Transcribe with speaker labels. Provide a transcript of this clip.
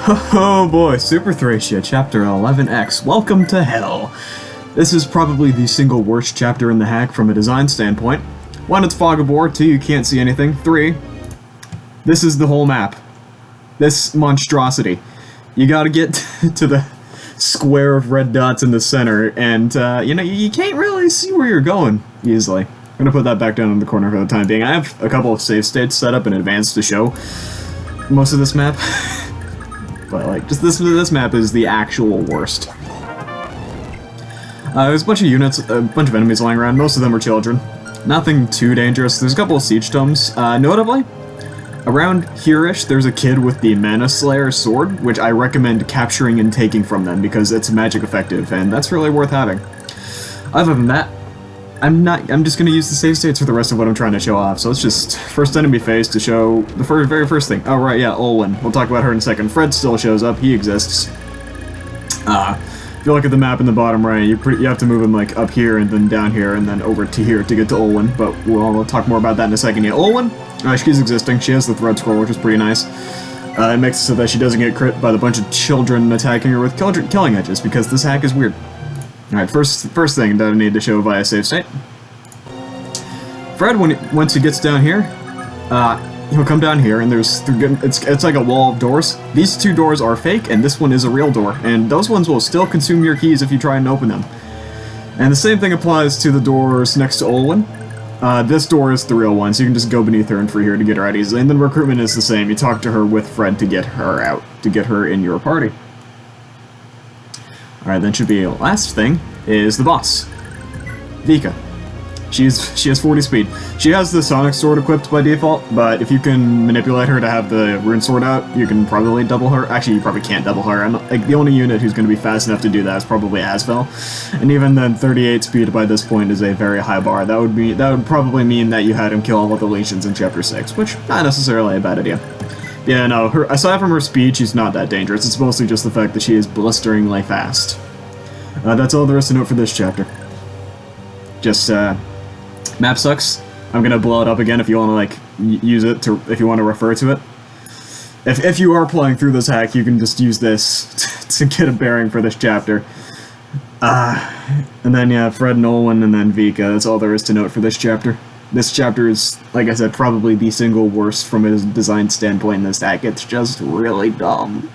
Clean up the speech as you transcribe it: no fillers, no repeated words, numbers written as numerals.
Speaker 1: Oh boy, Super Thracia, Chapter 11X. Welcome to Hell. This is probably the single worst chapter in the hack from a design standpoint. 1, it's fog of war. 2, you can't see anything. 3, this is the whole map. This monstrosity. You gotta get to the square of red dots in the center, and, you can't really see where you're going easily. I'm gonna put that back down in the corner for the time being. I have a couple of save states set up in advance to show most of this map. But, like, just this map is the actual worst. There's a bunch of units, a bunch of enemies lying around. Most of them are children. Nothing too dangerous. There's a couple of siege tomes. Notably, around here-ish, there's a kid with the Mana Slayer sword, which I recommend capturing and taking from them because it's magic effective, and that's really worth having. Other than that, I'm just gonna use the save states for the rest of what I'm trying to show off, so let's just, first enemy phase to show the very first thing. Oh right, yeah, Olwen. We'll talk about her in a second. Fred still shows up, he exists. If you look at the map in the bottom right, you have to move him like up here and then down here and then over to here to get to Olwen, but we'll talk more about that in a second. Yeah, Olwen, she's existing, she has the thread scroll, which is pretty nice. It makes it so that she doesn't get crit by the bunch of children attacking her with killing edges, because this hack is weird. Alright, first thing that I need to show via save state. Fred, once he gets down here, he'll come down here, and it's like a wall of doors. These two doors are fake, and this one is a real door, and those ones will still consume your keys if you try and open them. And the same thing applies to the doors next to Olwen. This door is the real one, so you can just go beneath her and through here to get her out easily. And then recruitment is the same. You talk to her with Fred to get her out, to get her in your party. Alright, then should be last thing is the boss. Vika. She has 40 speed. She has the Sonic Sword equipped by default, but if you can manipulate her to have the Rune Sword out, you can probably double her. Actually, you probably can't double her. Like, the only unit who's going to be fast enough to do that is probably Asvel. And even then, 38 speed by this point is a very high bar. That would probably mean that you had him kill all of the Legions in Chapter 6, which not necessarily a bad idea. Yeah, no, aside from her speed, she's not that dangerous. It's mostly just the fact that she is blisteringly fast. That's all there is to note for this chapter. Just, map sucks. I'm gonna blow it up again if you want to, like, use it if you want to refer to it. If you are playing through this hack, you can just use this to get a bearing for this chapter. And then, yeah, Fred, Nolan, and then Vika. That's all there is to note for this chapter. This chapter is, like I said, probably the single worst from a design standpoint in this hack. It's just really dumb.